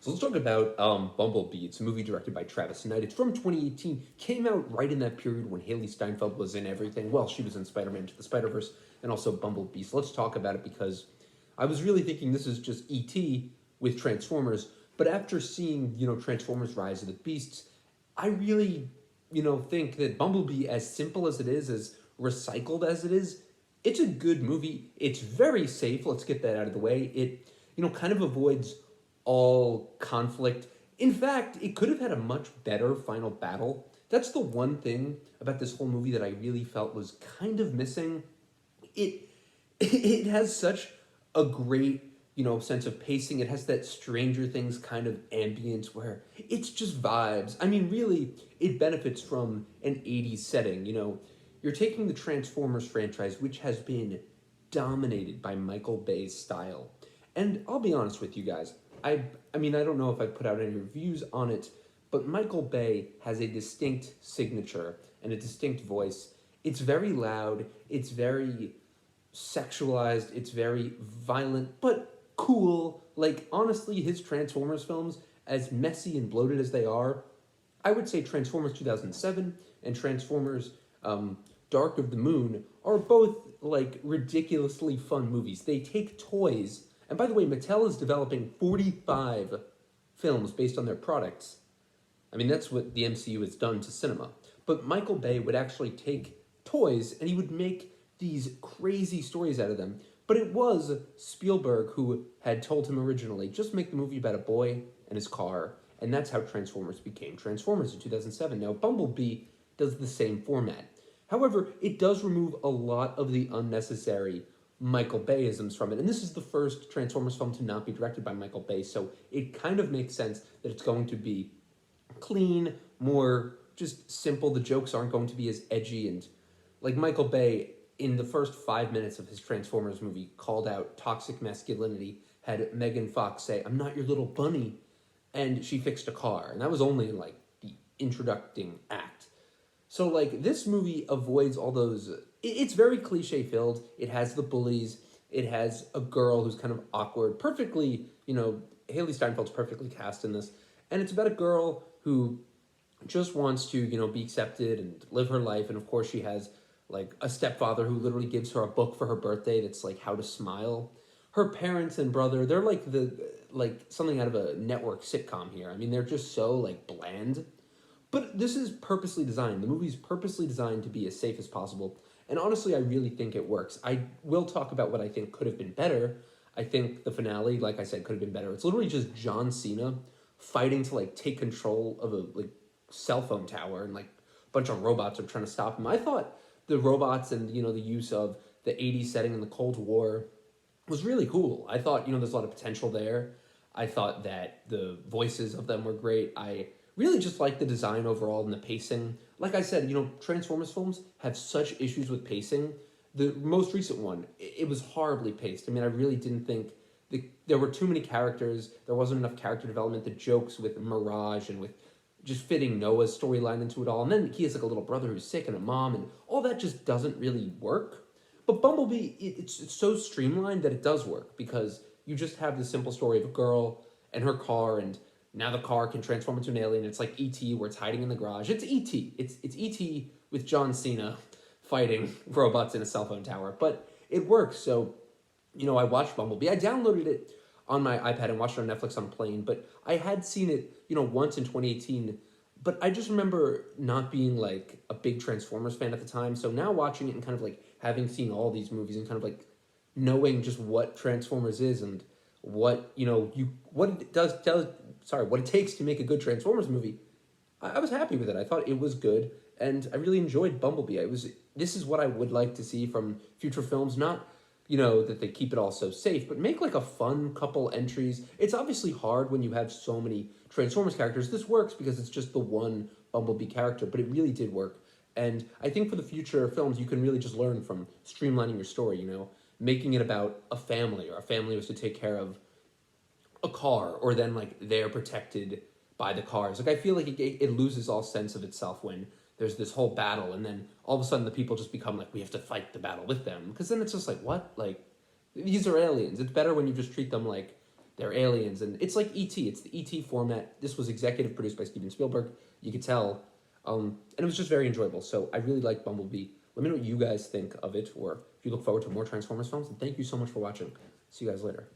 So let's talk about Bumblebee. It's a movie directed by Travis Knight. It's from 2018. Came out right in that period when Haley Steinfeld was in everything. Well, she was in Spider-Man Into the Spider-Verse and also Bumblebee. So let's talk about it because I was really thinking this is just E.T. with Transformers. But after seeing, Transformers Rise of the Beasts, I really, think that Bumblebee, as simple as it is, as recycled as it is, it's a good movie. It's very safe. Let's get that out of the way. It, kind of avoids all conflict. In fact, it could have had a much better final battle. That's the one thing about this whole movie that I really felt was kind of missing. It it has such a great, sense of pacing. It has that Stranger Things kind of ambience where it's just vibes. I mean, really, it benefits from an 80s setting. You're taking the Transformers franchise, which has been dominated by Michael Bay's style. And I'll be honest with you guys, I mean, I don't know if I put out any reviews on it, but Michael Bay has a distinct signature and a distinct voice. It's very loud, it's very sexualized, it's very violent, but cool. Like, honestly, his Transformers films, as messy and bloated as they are, I would say Transformers 2007 and Transformers Dark of the Moon are both like ridiculously fun movies. They take toys, and by the way, Mattel is developing 45 films based on their products. I mean, that's what the MCU has done to cinema. But Michael Bay would actually take toys and he would make these crazy stories out of them. But it was Spielberg who had told him originally, just make the movie about a boy and his car. And that's how Transformers became Transformers in 2007. Now, Bumblebee does the same format. However, it does remove a lot of the unnecessary Michael Bayisms from it. And this is the first Transformers film to not be directed by Michael Bay, so it kind of makes sense that it's going to be clean, more just simple. The jokes aren't going to be as edgy, and like Michael Bay in the first 5 minutes of his Transformers movie called out toxic masculinity, had Megan Fox say, "I'm not your little bunny," and she fixed a car. And that was only in like the introducing act. So like this movie avoids all those. It's very cliche filled. It has the bullies. It has a girl who's kind of awkward. Perfectly, Haley Steinfeld's perfectly cast in this, and it's about a girl who just wants to be accepted and live her life. And of course, she has like a stepfather who literally gives her a book for her birthday that's like How to Smile. Her parents and brother, they're like something out of a network sitcom here. I mean, they're just so like bland. But this is purposely designed. The movie's purposely designed to be as safe as possible. And honestly, I really think it works. I will talk about what I think could have been better. I think the finale, like I said, could have been better. It's literally just John Cena fighting to like take control of a like cell phone tower, and like a bunch of robots are trying to stop him. I thought the robots and the use of the 80s setting in the Cold War was really cool. I thought there's a lot of potential there. I thought that the voices of them were great. I really just like the design overall and the pacing. Like I said, Transformers films have such issues with pacing. The most recent one, it was horribly paced. I mean, I really didn't think there were too many characters. There wasn't enough character development. The jokes with Mirage and with just fitting Noah's storyline into it all. And then he has like a little brother who's sick and a mom, and all that just doesn't really work. But Bumblebee, it's so streamlined that it does work because you just have the simple story of a girl and her car, and now the car can transform into an alien. It's like E.T. where it's hiding in the garage. It's E.T. It's E.T. with John Cena fighting robots in a cell phone tower. But it works. So, I watched Bumblebee. I downloaded it on my iPad and watched it on Netflix on a plane. But I had seen it, once in 2018. But I just remember not being like a big Transformers fan at the time. So now watching it and kind of like having seen all these movies and kind of like knowing just what Transformers is and what what it what it takes to make a good Transformers movie. I was happy with it. I thought it was good, and I really enjoyed Bumblebee. This is what I would like to see from future films. Not that they keep it all so safe, but make like a fun couple entries. It's obviously hard when you have so many Transformers characters. This works because it's just the one Bumblebee character, but it really did work. And I think for the future films, you can really just learn from streamlining your story. Making it about a family, or a family was to take care of a car, or then like they're protected by the cars. Like I feel like it loses all sense of itself when there's this whole battle, and then all of a sudden the people just become like, we have to fight the battle with them, because then it's just like, what? Like, these are aliens. It's better when you just treat them like they're aliens, and it's like E.T. It's the E.T. format. This was executive produced by Steven Spielberg. You could tell, and it was just very enjoyable. So I really like Bumblebee. Let me know what you guys think of it, or if you look forward to more Transformers films. And thank you so much for watching. See you guys later.